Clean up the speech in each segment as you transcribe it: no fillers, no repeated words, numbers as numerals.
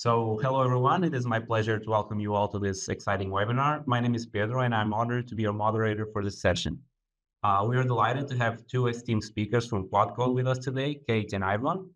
Hello everyone. It is my pleasure to welcome you all to this exciting webinar. My name is Pedro, and I'm honored to be your moderator for this session. We are delighted to have two esteemed speakers from Quadcode with us today, Kate and Ivan.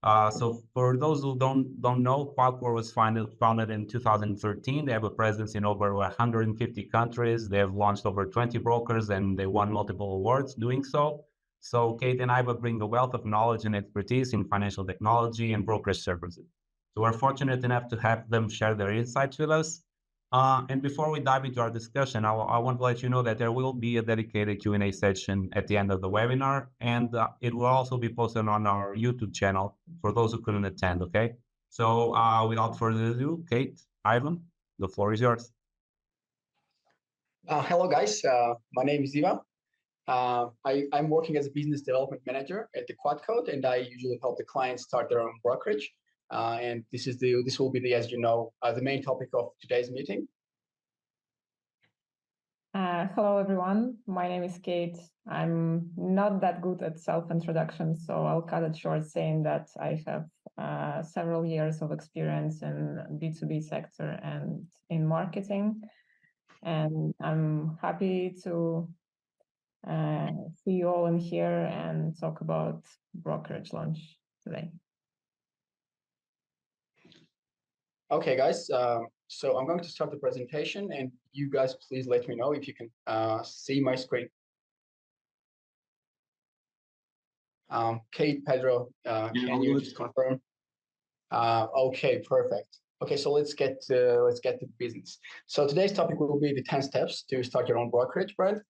For those who don't know, Quadcode was founded in 2013. They have a presence in over 150 countries. They have launched over 20 brokers, and they won multiple awards doing so. So Kate and Ivan bring a wealth of knowledge and expertise in financial technology and brokerage services. So we're fortunate enough to have them share their insights with us. And before we dive into our discussion, I want to let you know that there will be a dedicated Q&A session at the end of the webinar, and it will also be posted on our YouTube channel for those who couldn't attend, okay? So without further ado, Kate, Ivan, the floor is yours. Hello, guys. My name is Ivan. I'm working as a business development manager at the Quadcode, and I usually help the clients start their own brokerage. And this will be the, as you know, the main topic of today's meeting. Hello, everyone. My name is Kate. I'm not that good at self-introduction, so I'll cut it short saying that I have several years of experience in B2B sector and in marketing. And I'm happy to see you all in here and talk about brokerage launch today. Okay, guys. So I'm going to start the presentation, and you guys please let me know if you can see my screen. Kate, Pedro, can you just confirm? Okay, perfect. Okay, so let's get to business. So today's topic will be the 10 steps to start your own brokerage brand.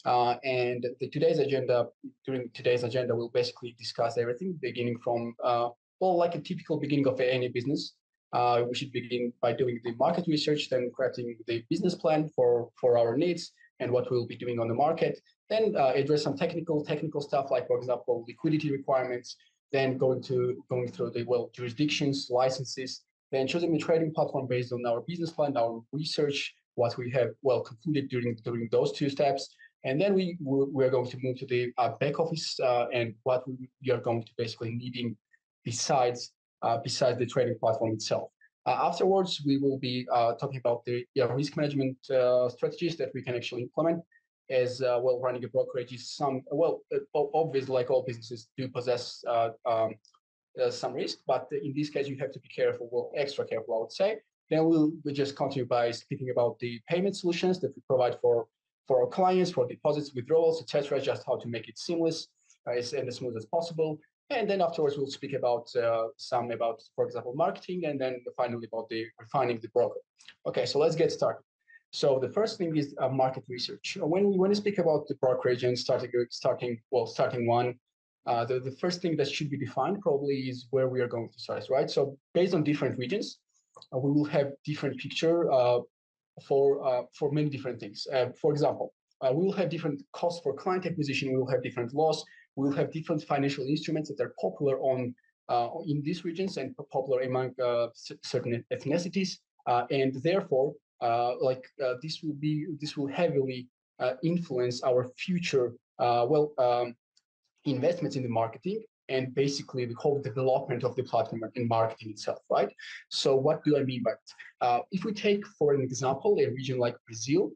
And during today's agenda, we'll basically discuss everything, beginning from like a typical beginning of any business. We should begin by doing the market research, then crafting the business plan for our needs and what we'll be doing on the market. Then address some technical stuff, like, for example, liquidity requirements. Then going through the jurisdictions, licenses. Then choosing the trading platform based on our business plan, our research, what we have concluded during those two steps. And then we're going to move to the back office and what we are going to basically needing besides the trading platform itself. Afterwards, we will be talking about the risk management strategies that we can actually implement, as running a brokerage is obviously, like all businesses do possess some risk, but in this case you have to be careful, extra careful, I would say. Then we'll just continue by speaking about the payment solutions that we provide for our clients, for deposits, withdrawals, etc., just how to make it seamless and as smooth as possible. And then afterwards, we'll speak about for example, marketing, and then finally about refining the broker. Okay, so let's get started. So the first thing is market research. When we speak about the brokerage and starting one, the first thing that should be defined probably is where we are going to start, right? So based on different regions, we will have different picture for many different things. For example, we will have different costs for client acquisition. We will have different laws. We will have different financial instruments that are popular in these regions and popular among certain ethnicities, and therefore, this will heavily influence our future investments in the marketing and basically the whole development of the platform and marketing itself, right? So what do I mean by that? If we take, for an example, a region like Brazil,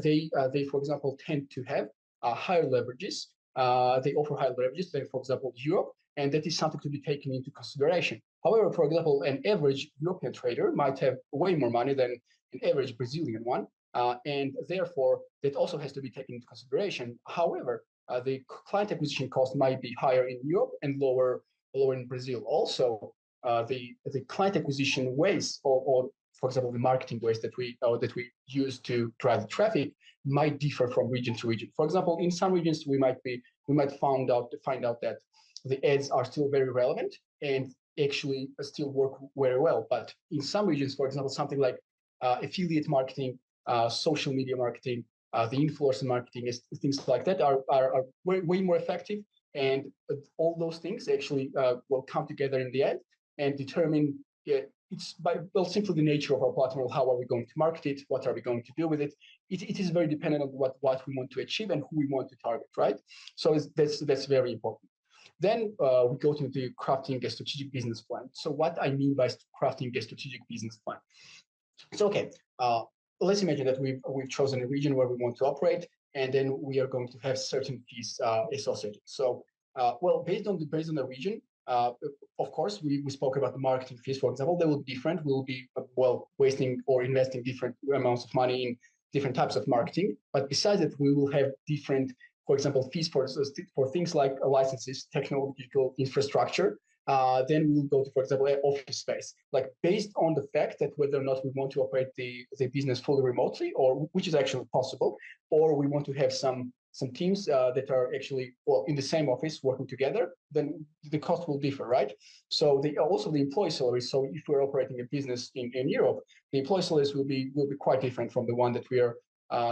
they for example tend to have higher leverages. They offer higher leverages than, for example, Europe, and that is something to be taken into consideration. However, for example, an average European trader might have way more money than an average Brazilian one, and therefore that also has to be taken into consideration. However, the client acquisition cost might be higher in Europe and lower in Brazil. Also, the client acquisition ways, or for example, the marketing ways that we use to drive the traffic might differ from region to region. For example, in some regions we might find out that the ads are still very relevant and actually still work very well. But in some regions, for example, something like affiliate marketing, social media marketing, the influencer marketing, things like that are way more effective, and all those things actually will come together in the end and determine it's by simply the nature of our platform. How are we going to market it? What are we going to do with it? It is very dependent on what we want to achieve and who we want to target, right? So that's very important. Then we go to the crafting a strategic business plan. So what I mean by crafting a strategic business plan. So okay, let's imagine that we've chosen a region where we want to operate, and then we are going to have certain fees associated. So well, based on the region, of course, we spoke about the marketing fees, for example. They will be different. We'll be well wasting or investing different amounts of money in different types of marketing. But besides that, we will have different, for example, fees for things like licenses, technological infrastructure. Then we'll go to, for example, office space, like based on the fact that whether or not we want to operate the business fully remotely, or which is actually possible, or we want to have some teams that are actually well in the same office working together, then the cost will differ, right? So also the employee salaries. So if we're operating a business in Europe, the employee salaries will be quite different from the one that we are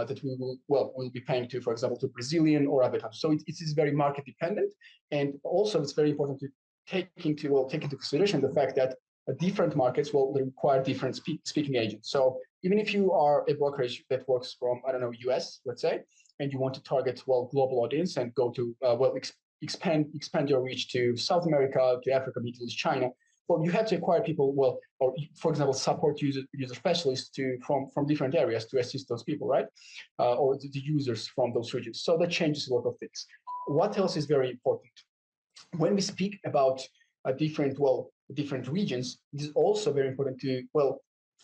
that we will be paying to, for example, to Brazilian or other countries. So it is very market dependent, and also it's very important to take into consideration the fact that different markets will require different speaking agents. So even if you are a brokerage that works from, I don't know, US, let's say, and you want to target global audience and go to expand your reach to South America, to Africa, Middle East, China. Well, you have to acquire people, or for example, support user specialists from different areas to assist those people, right? Or the users from those regions. So that changes a lot of things. What else is very important? When we speak about different regions, it is also very important to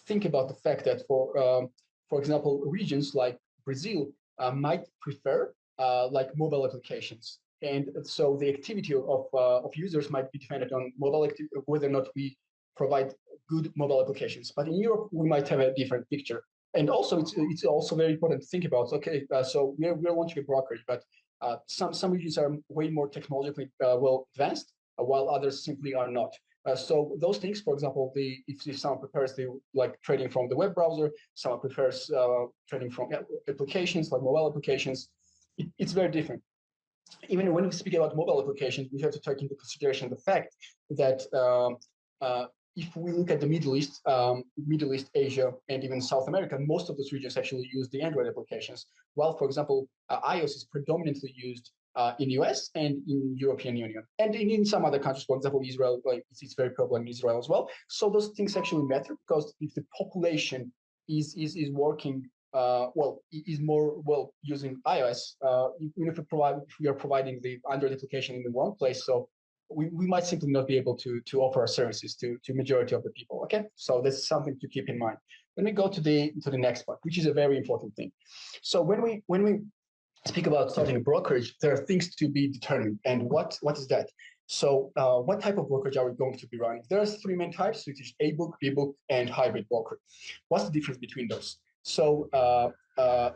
think about the fact that for example, regions like Brazil might prefer like mobile applications, and so the activity of users might be dependent on whether or not we provide good mobile applications. But in Europe, we might have a different picture. And also, it's also very important to think about. Okay, so we're launching a brokerage, but some regions are way more technologically advanced, while others simply are not. So those things, for example, if someone prefers trading from the web browser, someone prefers trading from applications like mobile applications, it's very different. Even when we speak about mobile applications, we have to take into consideration the fact that if we look at the Middle East, Asia, and even South America, most of those regions actually use the Android applications. While, for example, iOS is predominantly used in US and in European Union, and in some other countries, for example, Israel, it's very popular in Israel as well. So those things actually matter, because if the population is working is more using iOS, even if we are providing the Android application in the wrong place, so we might simply not be able to offer our services to majority of the people. Okay, so that's something to keep in mind. Then we go to the next part, which is a very important thing. So when we speak about starting a brokerage, there are things to be determined. And what is that? So what type of brokerage are we going to be running? There are three main types, which is A-book, B-book, and hybrid broker. What's the difference between those? So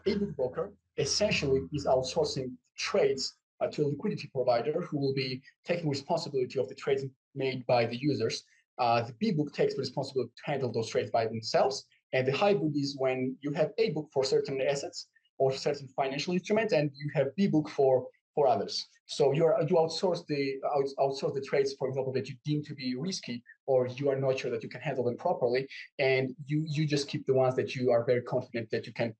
A-book broker essentially is outsourcing trades to a liquidity provider who will be taking responsibility of the trades made by the users. The B-book takes the responsibility to handle those trades by themselves. And the hybrid is when you have A-book for certain assets or certain financial instruments, and you have B-book for others. So you outsource the trades, for example, that you deem to be risky, or you are not sure that you can handle them properly, and you just keep the ones that you are very confident that you can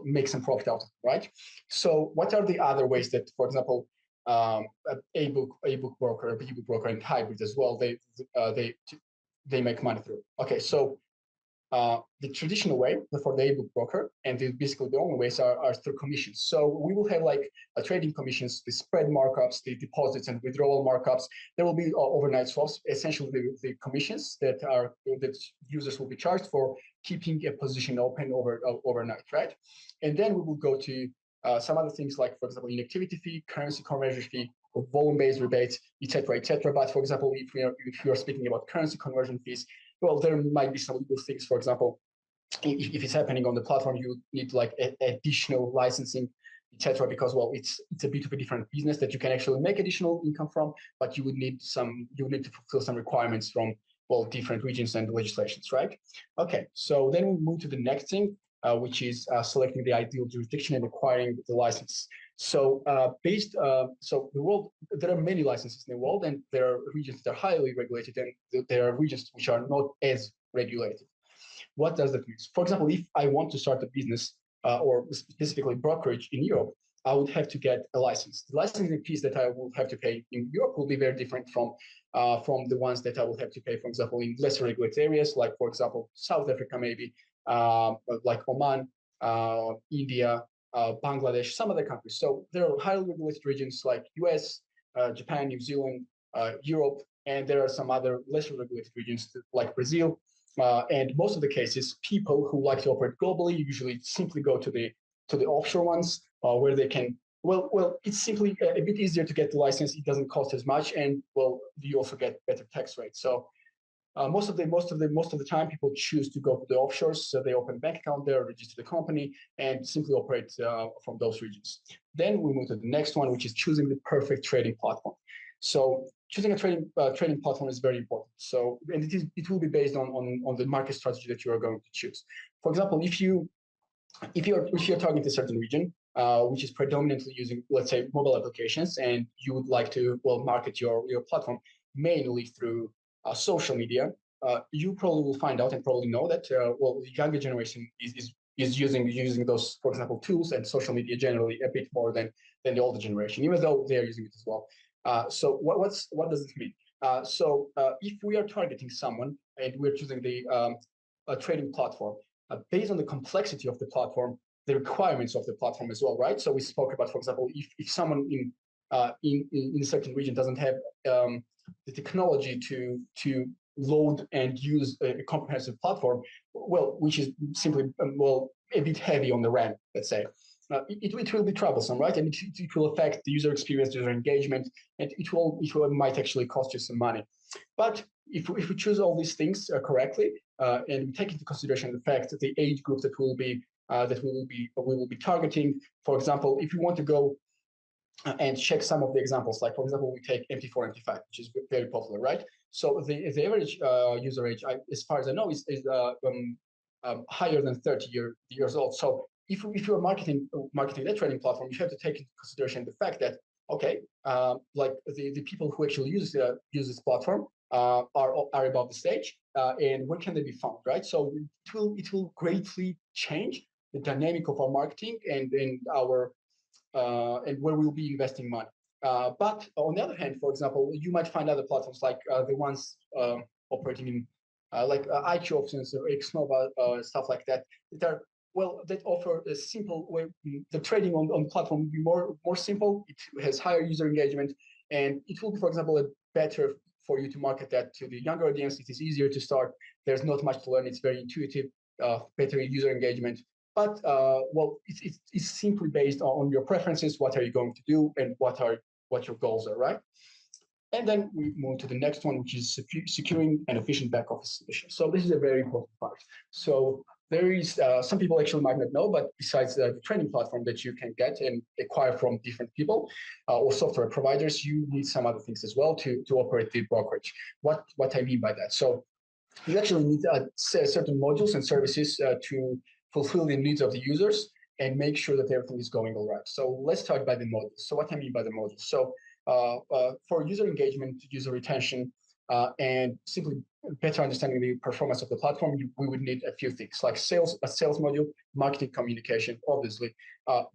make some profit out of, right? So what are the other ways that, for example, A-book broker, a B-book broker, and hybrid as well, they make money through? Okay, so the traditional way for the A-book broker, and basically the only ways are through commissions. So we will have trading commissions, the spread markups, the deposits and withdrawal markups. There will be overnight swaps, essentially the commissions that users will be charged for keeping a position open overnight, right? And then we will go to some other things like, for example, inactivity fee, currency conversion fee, volume-based rebates, etc., etc. But for example, if we are speaking about currency conversion fees, there might be some legal things. For example, if it's happening on the platform, you need additional licensing, etc. Because it's a bit of a different business that you can actually make additional income from, but you would need to fulfill some requirements from different regions and legislations, right? Okay, so then we move to the next thing, which is selecting the ideal jurisdiction and acquiring the license. So so the world, there are many licenses in the world, and there are regions that are highly regulated, and there are regions which are not as regulated. What does that mean? For example, if I want to start a business or specifically brokerage in Europe, I would have to get a license. The licensing fees that I will have to pay in Europe will be very different from the ones that I will have to pay, for example, in less regulated areas, like, for example, South Africa, maybe, like Oman, India, Bangladesh, some other countries. So there are highly regulated regions like US, Japan, New Zealand, Europe, and there are some other lesser regulated regions like Brazil. And most of the cases, people who like to operate globally usually simply go to the offshore ones where they can. Well, it's simply a bit easier to get the license. It doesn't cost as much, and well, you also get better tax rates. So most of the time, people choose to go to the offshores. So they open a bank account there, register the company, and simply operate from those regions. Then we move to the next one, which is choosing the perfect trading platform. So choosing a trading platform is very important. So, and it will be based on the market strategy that you are going to choose. For example, if you're targeting a certain region, which is predominantly using, let's say, mobile applications, and you would like to market your platform mainly through social media, you probably will find out and probably know that the younger generation is using those, for example, tools and social media generally a bit more than the older generation, even though they are using it as well. So what does this mean? If we are targeting someone and we're choosing the trading platform based on the complexity of the platform, the requirements of the platform as well, right? So we spoke about, for example, if someone in a certain region doesn't have the technology to load and use a comprehensive platform, well, which is simply a bit heavy on the RAM, let's say. It will be troublesome, right? And it will affect the user experience, user engagement, and it might actually cost you some money. But if we choose all these things correctly and take into consideration the fact that the age group that we will be targeting, for example, if you want to go and check some of the examples, like for example, we take MT4, MT5, which is very popular, right? So the average user age, as far as I know, is higher than 30 years old. So if you're marketing that trading platform, you have to take into consideration the fact that like the people who actually use this platform are above the stage, and where can they be found, right? So it will greatly change the dynamic of our marketing and our and where we'll be investing money. But on the other hand, for example, you might find other platforms like the ones operating in like IQ options or Xnova, stuff like that, that offer a simple way. The trading on platform will be more simple. It has higher user engagement, and it will be, for example, better for you to market that to the younger audience. It is easier to start. There's not much to learn. It's very intuitive, better user engagement. But it's simply based on your preferences. What are you going to do, and what your goals are, right? And then we move to the next one, which is securing an efficient back office solution. So this is a very important part. So there is some people actually might not know, but besides the training platform that you can get and acquire from different people or software providers, you need some other things as well to operate the brokerage. What I mean by that? So you actually need certain modules and services to fulfill the needs of the users and make sure that everything is going all right. So let's start by the modules. So what I mean by the modules? So for user engagement, user retention, and simply better understanding the performance of the platform, we would need a few things like a sales module, marketing communication, obviously.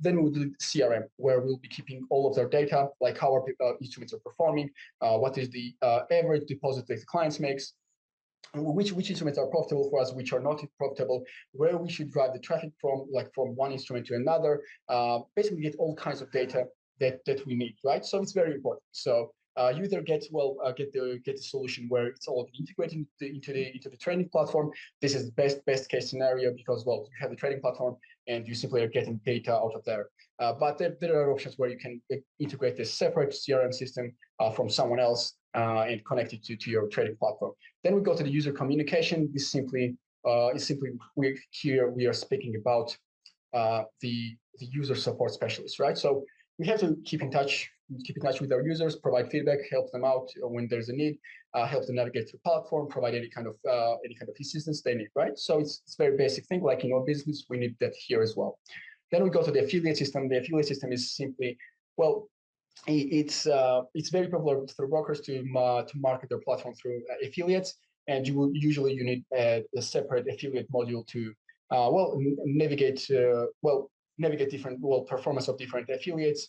Then we'll do CRM, where we'll be keeping all of their data, like how our instruments are performing, what is the average deposit that the clients makes, which instruments are profitable for us, which are not profitable, where we should drive the traffic from one instrument to another, basically get all kinds of data that we need, right? So it's very important. So you either get the solution where it's all integrated into the trading platform. This is the best case scenario because you have the trading platform and you simply are getting data out of there. But there are options where you can integrate this separate CRM system from someone else and connect it to your trading platform. Then we go to the user communication. This simply we are speaking about the user support specialist, right? So we have to keep in touch with our users, provide feedback, help them out when there's a need, help them navigate through platform, provide any kind of assistance they need, right? So it's a very basic thing. Like in our business, we need that here as well. Then we go to the affiliate system. The affiliate system is simply, it's very popular for brokers to market their platform through affiliates, and you need a separate affiliate module to navigate navigate different performance of different affiliates,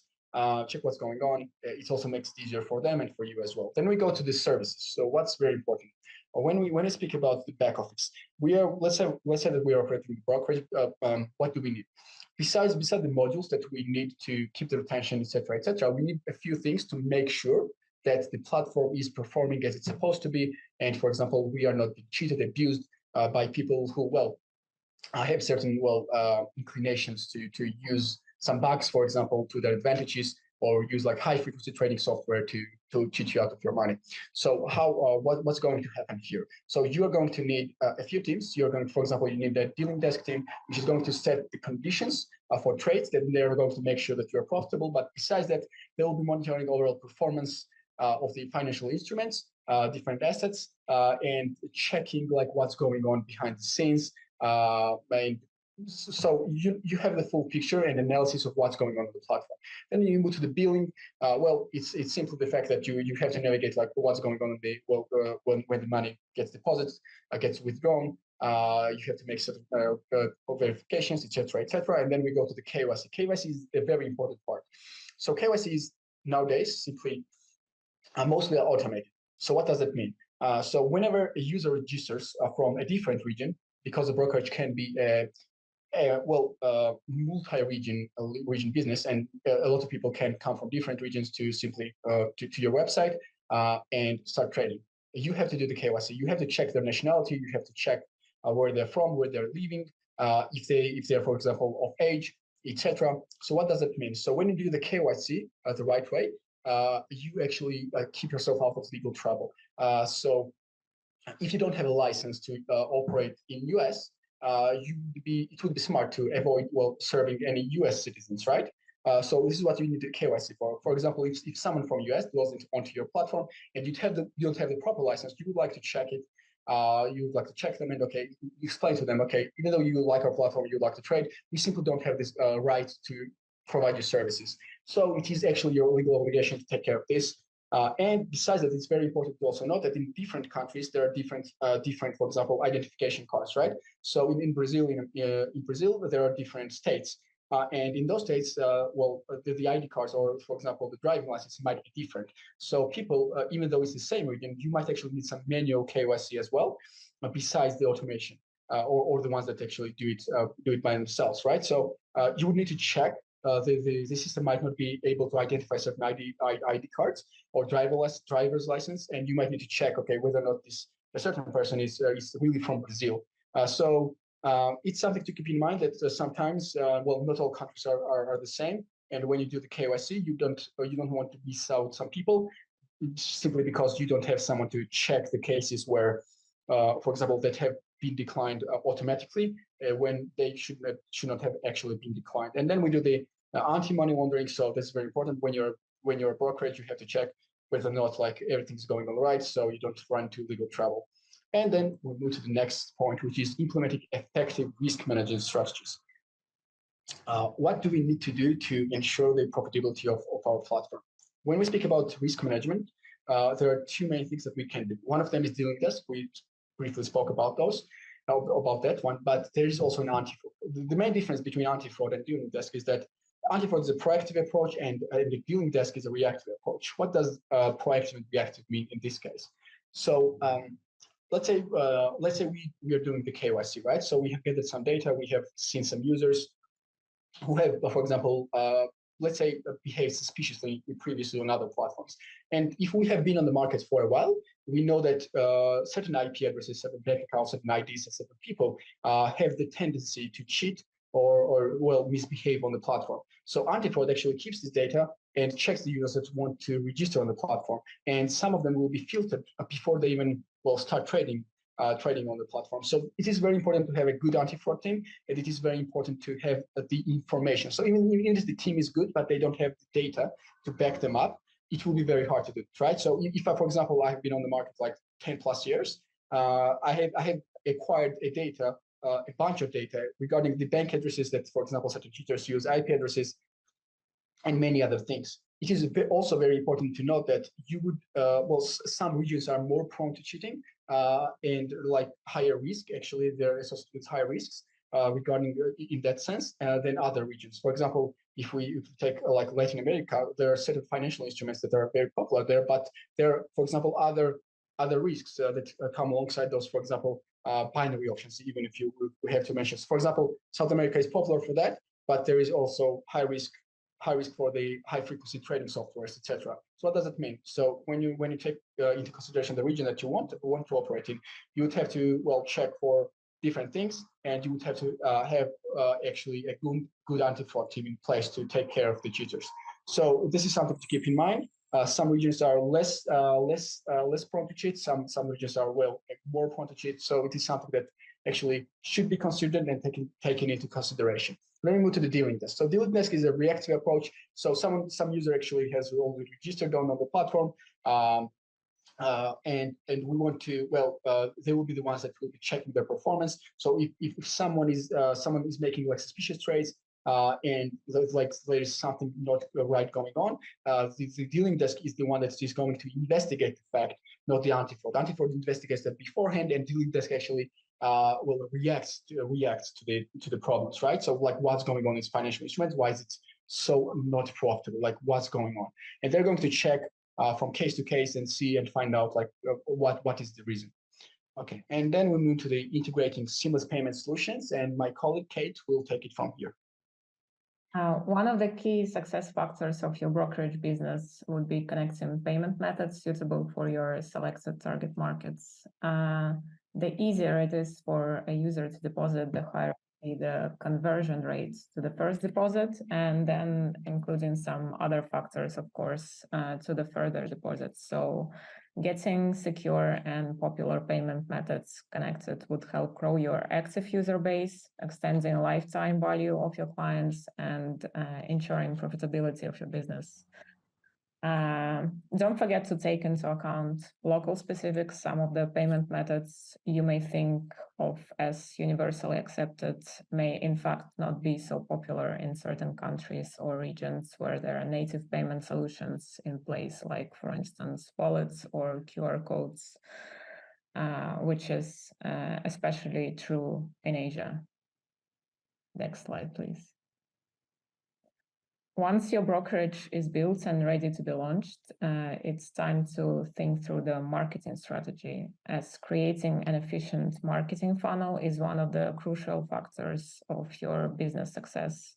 check what's going on. It also makes it easier for them and for you as well. Then we go to the services. So what's very important? When we speak about the back office, we are let's say that we are operating brokerage. What do we need? Besides the modules that we need to keep the retention, etc., we need a few things to make sure that the platform is performing as it's supposed to be. And for example, we are not being cheated, abused by people who, have certain inclinations to use some bugs, for example, to their advantages, or use like high frequency trading software to cheat you out of your money. So what's going to happen here? So you are going to need a few teams. You're going to, for example, you need a dealing desk team, which is going to set the conditions for trades. That they're going to make sure that you're profitable. But besides that, they will be monitoring overall performance of the financial instruments, different assets, and checking like what's going on behind the scenes. And so you have the full picture and analysis of what's going on the platform. Then you move to the billing. It's simply the fact that you have to navigate like what's going on when the money gets deposited, gets withdrawn. You have to make certain verifications, etc. And then we go to the KYC. KYC is a very important part. So KYC is nowadays simply mostly automated. So what does that mean? So whenever a user registers from a different region, because the brokerage can be a multi-region business, and a lot of people can come from different regions to simply to your website and start trading. You have to do the KYC. You have to check their nationality. You have to check where they're from, where they're living, if they're, for example, of age, etc. So what does that mean? So when you do the KYC the right way, you actually keep yourself out of legal trouble. So if you don't have a license to operate in US, it would be smart to avoid serving any US citizens, right? So this is what you need the KYC for. For example, if someone from US goes onto your platform and you don't have the proper license, you would like to check it. You would like to check them and explain to them, even though you like our platform, you'd like to trade, we simply don't have this right to provide you services. So it is actually your legal obligation to take care of this. And besides that, it's very important to also note that in different countries, there are different, for example, identification cards, right? So in Brazil, there are different states. And in those states, the ID cards, or for example, the driving license might be different. So people, even though it's the same region, you might actually need some manual KYC as well, besides the automation or the ones that actually do it by themselves, right? So you would need to check. The system might not be able to identify certain ID cards or driver's license, and you might need to check, whether or not a certain person is really from Brazil. So it's something to keep in mind that sometimes, not all countries are the same, and when you do the KYC, you don't want to miss out some people simply because you don't have someone to check the cases where, for example, that have been declined automatically when they should not have actually been declined. And then we do the anti-money laundering. So that's very important. When you're a brokerage, you have to check whether or not everything's going all right, so you don't run into legal trouble. And then we move to the next point, which is implementing effective risk management strategies. What do we need to do to ensure the profitability of our platform? When we speak about risk management, there are two main things that we can do. One of them is dealing desk. We briefly spoke about that one, but there is also an anti-fraud. The main difference between anti-fraud and dealing desk is that anti-fraud is a proactive approach and the dealing desk is a reactive approach. What does proactive and reactive mean in this case? So let's say we are doing the KYC, right? So we have gathered some data. We have seen some users who have, for example, let's say behaved suspiciously previously on other platforms. And if we have been on the market for a while, we know that certain IP addresses, certain bank accounts, certain IDs, and certain people have the tendency to cheat or misbehave on the platform. So anti-fraud actually keeps this data and checks the users that want to register on the platform. And some of them will be filtered before they even start trading on the platform. So it is very important to have a good anti-fraud team, and it is very important to have the information. So even if the team is good, but they don't have the data to back them up, it will be very hard to do, right? So if I, for example, I have been on the market like 10 plus years, I have acquired a bunch of data regarding the bank addresses that, for example, certain cheaters use, IP addresses, and many other things. It is also very important to note that you would, some regions are more prone to cheating and like higher risk. Actually, they're associated with higher risks. regarding in that sense than other regions. For example, if we take like Latin America, there are certain financial instruments that are very popular there, but there are, for example, other risks that come alongside those. For example, binary options. Even if we have to mention, for example, South America is popular for that, but there is also high risk for the high frequency trading softwares, etc. So what does it mean? So when you take into consideration the region that you want to operate in, you would have to check for different things, and you would have to have actually a good anti-fraud team in place to take care of the cheaters. So this is something to keep in mind. Some regions are less prone to cheat. Some regions are more prone to cheat. So it is something that actually should be considered and taken into consideration. Let me move to the dealing desk. So dealing desk is a reactive approach. So some user actually has already registered on the platform, and we want to they will be the ones that will be checking their performance. So if someone is making suspicious trades, and there is something not right going on, the dealing desk is the one that is going to investigate the fact, not the anti-fraud. Anti-fraud investigates that beforehand, and dealing desk actually reacts to the problems, right? So what's going on in financial instruments? Why is it so not profitable? What's going on? And they're going to check from case to case and see and find out what is the reason. Okay, and then we move to the integrating seamless payment solutions, and my colleague Kate will take it from here. One of the key success factors of your brokerage business would be connecting payment methods suitable for your selected target markets. The easier it is for a user to deposit, the higher the conversion rates to the first deposit, and then including some other factors, of course, to the further deposits. So getting secure and popular payment methods connected would help grow your active user base, extending lifetime value of your clients, and ensuring profitability of your business. Don't forget to take into account local specifics. Some of the payment methods you may think of as universally accepted may in fact not be so popular in certain countries or regions where there are native payment solutions in place, like for instance, wallets or QR codes, which is especially true in Asia. Next slide, please. Once your brokerage is built and ready to be launched, it's time to think through the marketing strategy, as creating an efficient marketing funnel is one of the crucial factors of your business success.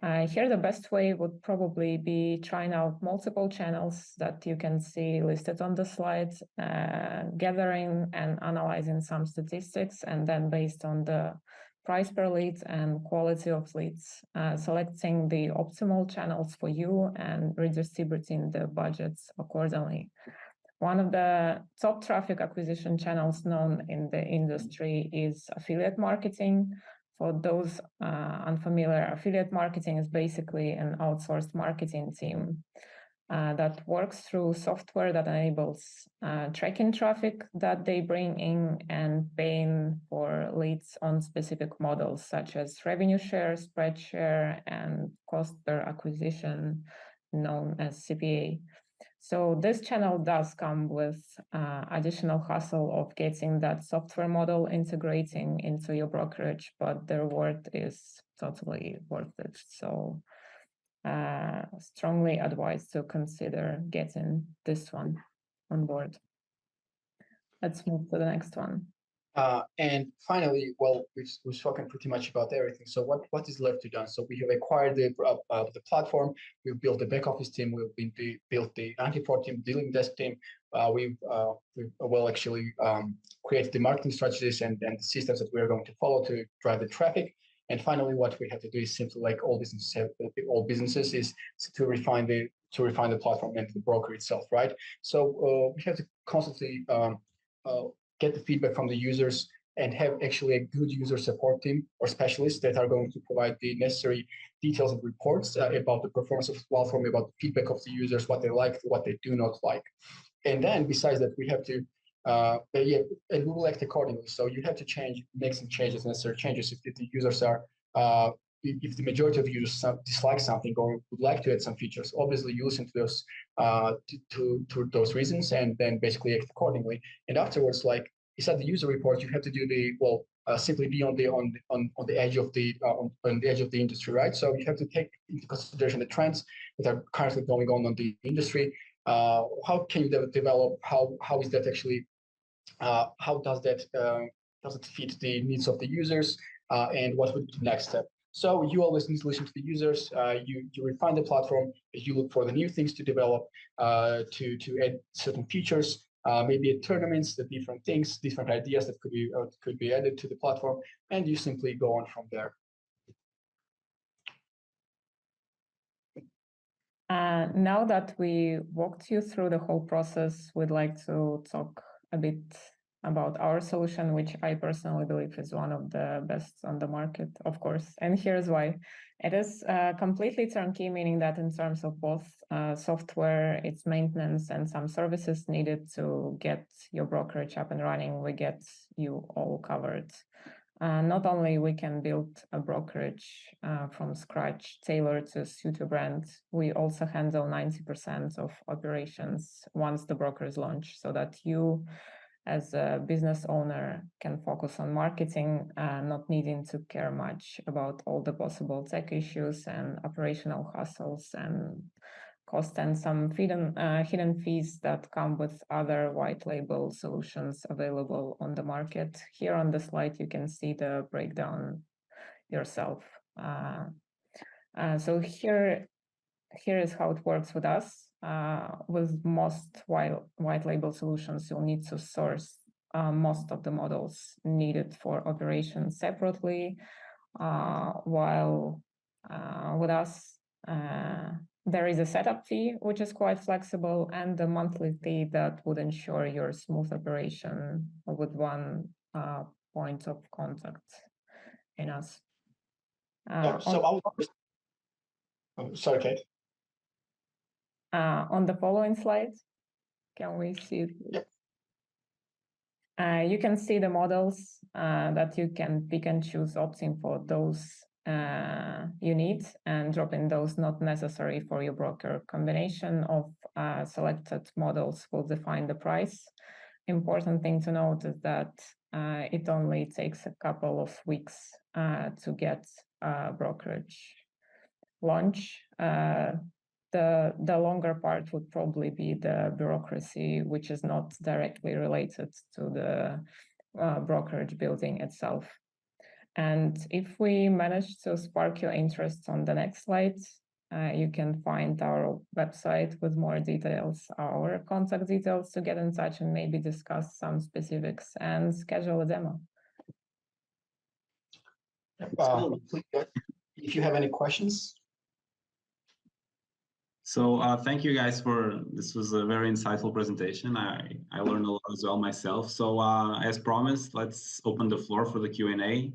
Here, the best way would probably be trying out multiple channels that you can see listed on the slide, gathering and analyzing some statistics, and then based on the price per lead and quality of leads, selecting the optimal channels for you and redistributing the budgets accordingly. One of the top traffic acquisition channels known in the industry is affiliate marketing. For those unfamiliar, affiliate marketing is basically an outsourced marketing team that works through software that enables tracking traffic that they bring in and paying for leads on specific models such as revenue share, spread share, and cost per acquisition, known as CPA. So this channel does come with additional hassle of getting that software model integrating into your brokerage, but the reward is totally worth it. So strongly advise to consider getting this one on board. Let's move to the next one. And finally, we've spoken pretty much about everything. So what is left to do? So we have acquired the platform. We've built the back office team. We've built the anti-fraud team, dealing desk team. We've actually created the marketing strategies and the systems that we are going to follow to drive the traffic. And finally, what we have to do is simply, like all businesses, is to refine the platform and the broker itself, right? So we have to constantly get the feedback from the users and have actually a good user support team or specialists that are going to provide the necessary details and reports about the performance of the platform, about the feedback of the users, what they like, what they do not like. And then besides that, we have to and we will act accordingly. So you have to make some changes, necessary changes if the users are if the majority of users dislike something or would like to add some features. Obviously, you listen to those to those reasons and then basically act accordingly. And afterwards, like inside the user report, you have to do simply be on the edge of on the edge of the industry, right? So you have to take into consideration the trends that are currently going on the industry. How can you develop? How is that actually? How does that does it fit the needs of the users? And what would be the next step? So you always need to listen to the users. You refine the platform. You look for the new things to develop, to add certain features, maybe at tournaments, the different things, different ideas that could be added to the platform, and you simply go on from there. Now that we walked you through the whole process, we'd like to talk a bit about our solution, which I personally believe is one of the best on the market, of course. And here's why. It is completely turnkey, meaning that in terms of both software, its maintenance, and some services needed to get your brokerage up and running, we get you all covered. Not only we can build a brokerage from scratch tailored to suit your brand, we also handle 90% of operations once the broker is launched, so that you as a business owner can focus on marketing, not needing to care much about all the possible tech issues and operational hassles and cost and some hidden fees that come with other white label solutions available on the market. Here on the slide, you can see the breakdown yourself. So here is how it works with us. With most white label solutions, you'll need to source most of the models needed for operation separately, while with us, there is a setup fee, which is quite flexible, and the monthly fee that would ensure your smooth operation with one point of contact in us. Sorry, Kate. On the following slide, can we see it? Yep. You can see the models that you can pick and choose, opting for those you need and dropping those not necessary for your broker. Combination of selected models will define the price. Important thing to note is that it only takes a couple of weeks to get a brokerage launch. The longer part would probably be the bureaucracy, which is not directly related to the brokerage building itself. And if we manage to spark your interest on the next slide, you can find our website with more details, our contact details to get in touch and maybe discuss some specifics and schedule a demo. If you have any questions. So thank you guys this was a very insightful presentation. I learned a lot as well myself. So as promised, let's open the floor for the Q&A.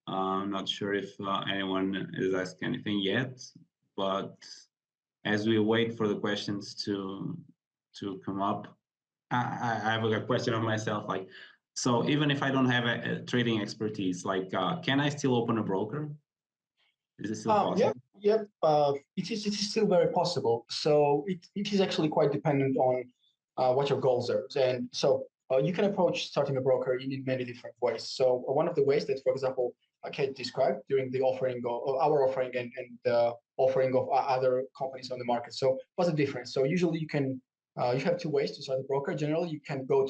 I'm not sure if anyone has asked anything yet, but as we wait for the questions to come up, I have a question of myself. Like, so even if I don't have a trading expertise, like, can I still open a broker? Is it still possible? Yep. It is still very possible. So it is actually quite dependent on what your goals are. And so you can approach starting a broker in many different ways. So one of the ways that, for example, Kate described during the offering of our offering and the offering of other companies on the market. So what's the difference? So usually you have two ways to start a broker. Generally, you can go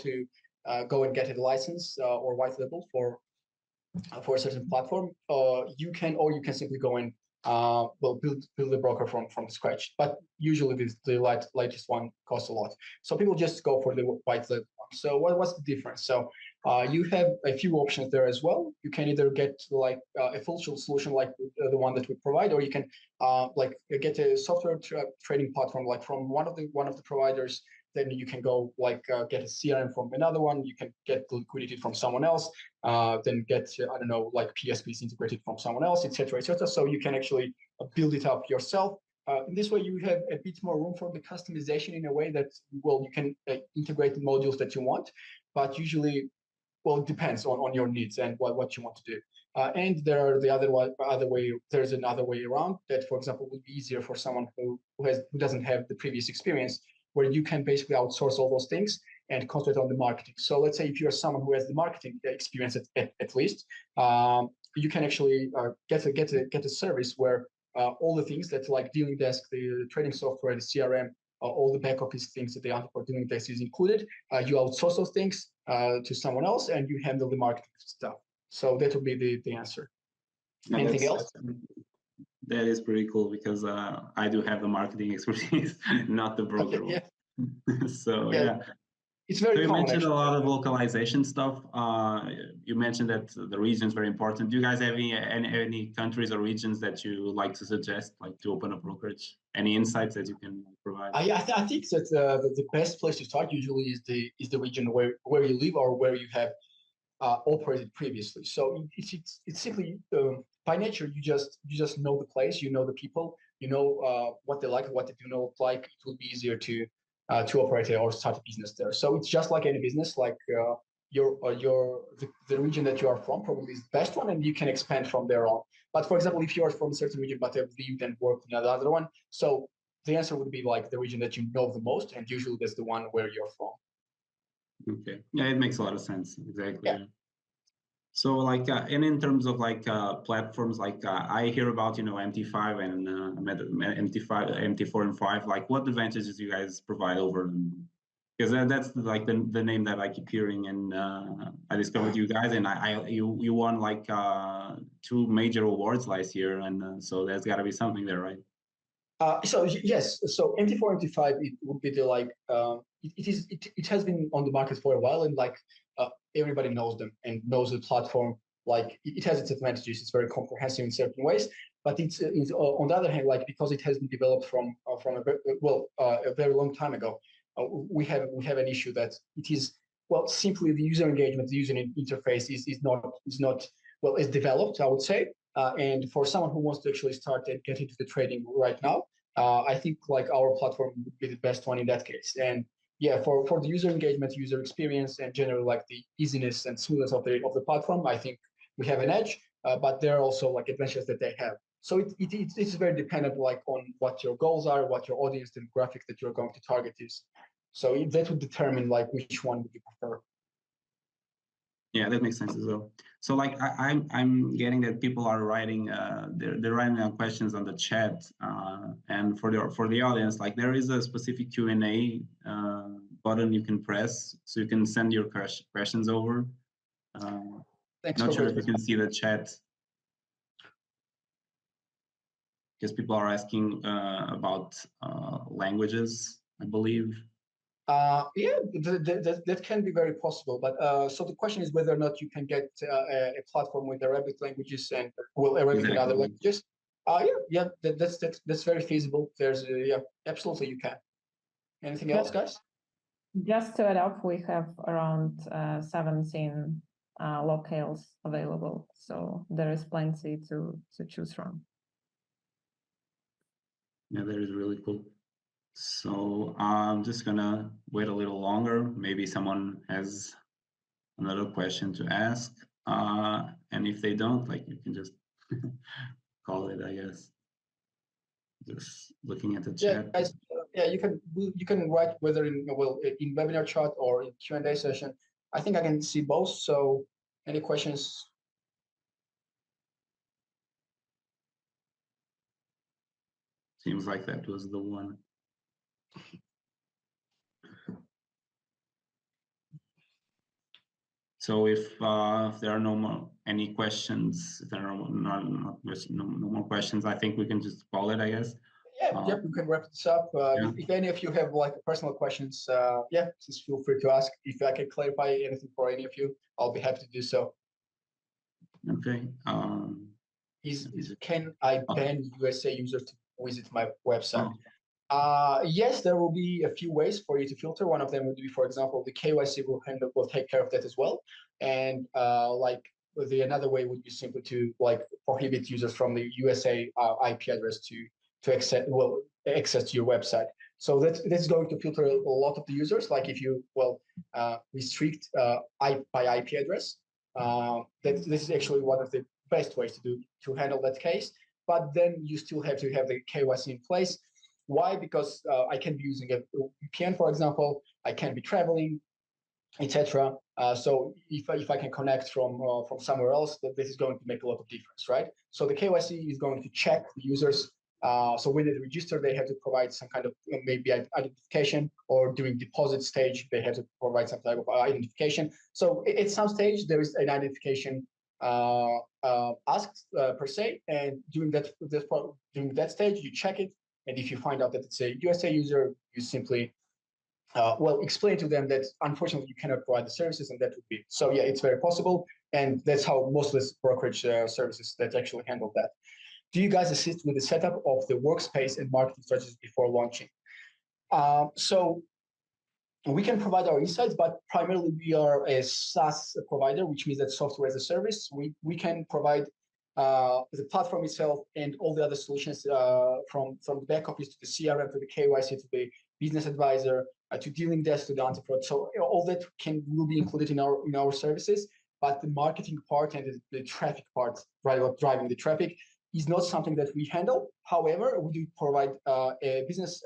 and get a license or white label for a certain platform. You can simply go and build a broker from scratch. But usually the latest one costs a lot. So people just go for the white label one. So what's the difference? So you have a few options there as well. You can either get like a full solution like the one that we provide, or you can like get a software trading platform like from one of the providers. Then you can go like get a CRM from another one. You can get the liquidity from someone else. Then get I don't know, like PSPs integrated from someone else, etc., etc. So you can actually build it up yourself. In this way, you have a bit more room for the customization in a way that, well, you can integrate the modules that you want, but usually, well, it depends on your needs and what you want to do. And there are there's another way around that, for example, would be easier for someone who doesn't have the previous experience, where you can basically outsource all those things and concentrate on the marketing. So let's say if you're someone who has the marketing experience at least, you can actually get a service where all the things that like dealing desk, the trading software, the CRM, all the back office things that they are for dealing desk is included. You outsource those things to someone else, and you handle the marketing stuff. So that would be the answer. Yeah, anything else? That is pretty cool because I do have the marketing expertise, not the broker one. So yeah. It's very you common, mentioned actually. a lot of localization stuff. You mentioned that the region is very important. Do you guys have any countries or regions that you like to suggest, like to open a brokerage? Any insights that you can provide? I think that the best place to start usually is the region where you live or where you have operated previously. So it's simply by nature you just know the place, you know the people, you know what they like, what they do not like. It will be easier to operate or start a business there. So it's just like any business, like the region that you are from probably is the best one, and you can expand from there on. But for example, if you are from a certain region but have lived and worked in another one, so the answer would be like the region that you know the most, and usually that's the one where you're from. Okay, yeah, it makes a lot of sense. Exactly. Yeah. So like, and in terms of like platforms, like I hear about, MT5 and MT5, MT4 and 5, like what advantages do you guys provide over them? Because that's like the name that I keep hearing, and I discovered you guys, and you won like 2 major awards last year, and so there's got to be something there, right? So yes, so MT4, MT5, it would be the like it has been on the market for a while, and like everybody knows them and knows the platform. Like it has its advantages. It's very comprehensive in certain ways, but it's on the other hand, like because it has been developed from a very long time ago, we have an issue that it is simply the user engagement, the user interface is not well as developed, I would say. And for someone who wants to actually start and get into the trading right now, I think like our platform would be the best one in that case. And yeah, for the user engagement, user experience, and generally like the easiness and smoothness of the platform, I think we have an edge. But there are also like advantages that they have. So it's very dependent like on what your goals are, what your audience demographic that you're going to target is. So that would determine like which one would you prefer. Yeah, that makes sense as well. So like I'm getting that people are writing they're writing down questions on the chat, and for the audience, like there is a specific Q&A button you can press, so you can send your questions over. Not sure if you can see the chat, because people are asking about languages, I believe. Yeah, that can be very possible. But so the question is whether or not you can get a platform with Arabic languages and Arabic and other languages. Yeah, that's very feasible. There's yeah, absolutely you can. Anything else, guys? Just to add up, we have around 17 locales available, so there is plenty to choose from. Yeah, that is really cool. So I'm just gonna wait a little longer. Maybe someone has another question to ask. And if they don't, like you can just call it, I guess. Just looking at the chat. Yeah, guys, yeah, you can write whether in webinar chat or in Q&A session. I think I can see both. So any questions? Seems like that was the one. So if there are no questions, if there are no more questions, I think we can just call it, I guess. Yeah, we can wrap this up. Yeah. If any of you have like personal questions, yeah, just feel free to ask. If I can clarify anything for any of you, I'll be happy to do so. Okay. Can I ban USA users to visit my website? Yes, there will be a few ways for you to filter. One of them would be, for example, the KYC will take care of that as well. And another way would be simply to like prohibit users from the USA IP address to access to your website. So that's going to filter a lot of the users. Like if you restrict by IP address, this is actually one of the best ways to handle that case. But then you still have to have the KYC in place. Why? Because I can be using a VPN, for example. I can be traveling. etc. So if I can connect from somewhere else, that this is going to make a lot of difference, right? So the KYC is going to check the users. So when they register, they have to provide some kind of maybe identification, or during deposit stage, they have to provide some type of identification. So at some stage, there is an identification asked per se, and during that stage, you check it, and if you find out that it's a USA user, you simply explain to them that unfortunately you cannot provide the services, and that would be so. Yeah, it's very possible, and that's how most of the brokerage services that actually handle that. Do you guys assist with the setup of the workspace and marketing strategies before launching? So we can provide our insights, but primarily we are a SaaS provider, which means that software as a service. We can provide the platform itself and all the other solutions from the back office to the CRM to the KYC to the business advisor to dealing desk to the anti-fraud. So all that will be included in our services. But the marketing part and the traffic part, driving the traffic, is not something that we handle. However, we do provide a business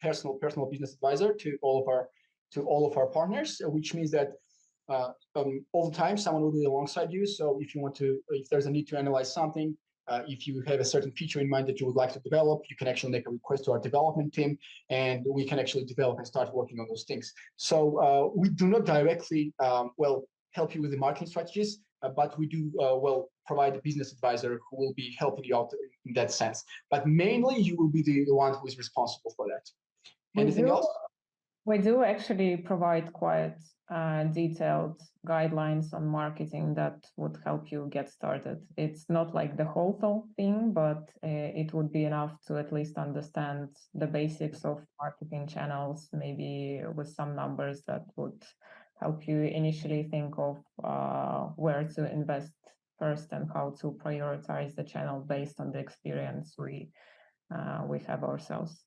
personal business advisor to all of our partners, which means that all the time someone will be alongside you. So if there's a need to analyze something, if you have a certain feature in mind that you would like to develop, you can actually make a request to our development team, and we can actually develop and start working on those things. So we do not directly help you with the marketing strategies, but we do provide a business advisor who will be helping you out in that sense. But mainly, you will be the one who is responsible for that. Anything else? We do actually provide quite detailed guidelines on marketing that would help you get started. It's not like the whole thing, but it would be enough to at least understand the basics of marketing channels, maybe with some numbers that would help you initially think of where to invest first and how to prioritize the channel based on the experience we have ourselves.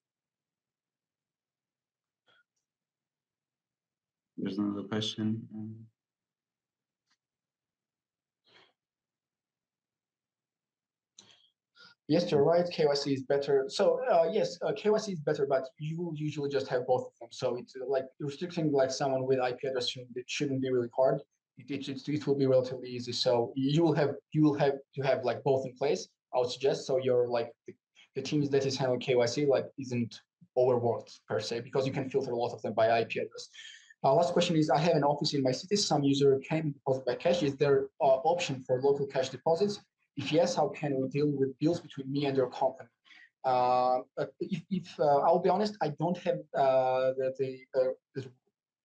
There's another question. Yes, you're right. KYC is better. So yes, KYC is better, but you usually just have both of them. So it's like restricting like someone with IP address shouldn't be really hard. It will be relatively easy. So you will have to have like both in place, I would suggest. So you're like the teams that is handling KYC like isn't overworked per se, because you can filter a lot of them by IP address. Last question is, I have an office in my city. Some user can deposit by cash. Is there option for local cash deposits? If yes, how can we deal with bills between me and your company? I'll be honest, I don't have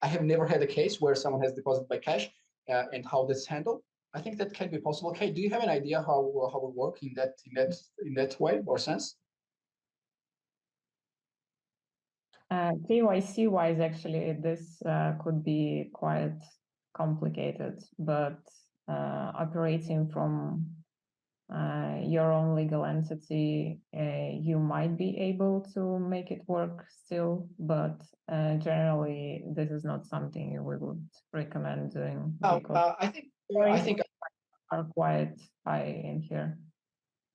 I have never had a case where someone has deposited by cash and how that's handled. I think that can be possible. Okay, do you have an idea how we work in that way or sense? KYC wise, actually, this could be quite complicated, but operating from your own legal entity, you might be able to make it work still, but generally, this is not something we would recommend doing. I think are quite high in here.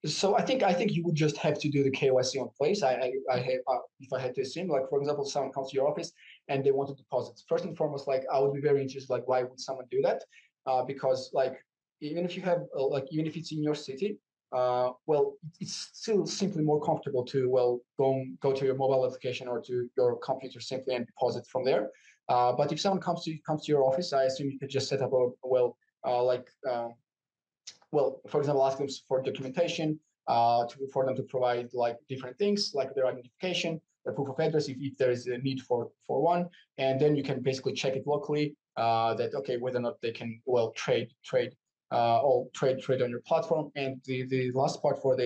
So I think you would just have to do the KYC on place. I have if I had to assume, like for example, someone comes to your office and they want to deposit. First and foremost, like I would be very interested, like why would someone do that? Because like even if you have even if it's in your city, it's still simply more comfortable to go to your mobile application or to your computer simply and deposit from there. But if someone comes to your office, I assume you could just set up for example, ask them for documentation, for them to provide like different things, like their identification, their proof of address, if there is a need for one, and then you can basically check it locally that okay whether or not they can trade on your platform. And the last part for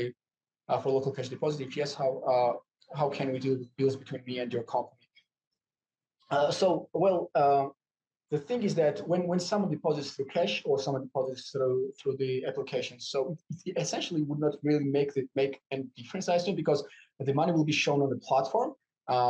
local cash deposit, if yes, how can we deal with bills between me and your company? The thing is that when someone deposits through cash or someone deposits through the application, so it essentially would not really make any difference, I assume, because the money will be shown on the platform.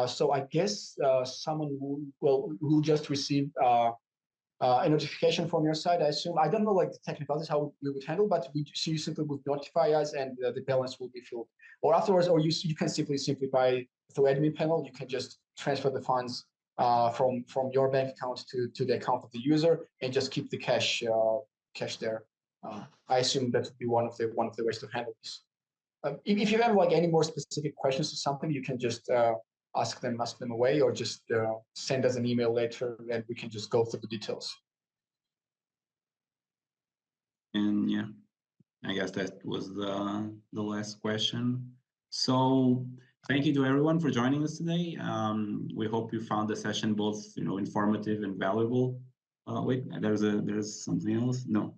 So I guess someone will just receive a notification from your side, I assume. I don't know like the technicalities how we would handle, but you simply would notify us and the balance will be filled. Or afterwards, or you can simply by through admin panel, you can just transfer the funds from your bank account to the account of the user, and just keep the cash there. I assume that would be one of the ways to handle this. If you have like any more specific questions or something, you can just ask them away, or just send us an email later, and we can just go through the details. And yeah, I guess that was the last question. So thank you to everyone for joining us today. We hope you found the session both informative and valuable. Wait, there's something else? No.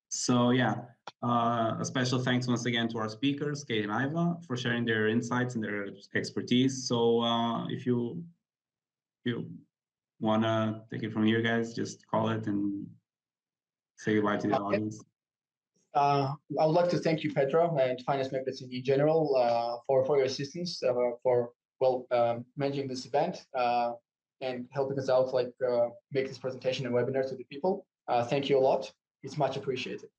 So yeah, a special thanks once again to our speakers, Kate and Iva, for sharing their insights and their expertise. So if you wanna take it from here, guys, just call it and say goodbye to the audience. I would like to thank you, Petra, and Finance Magazine in general, for your assistance, for managing this event and helping us out, make this presentation and webinar to the people. Thank you a lot. It's much appreciated.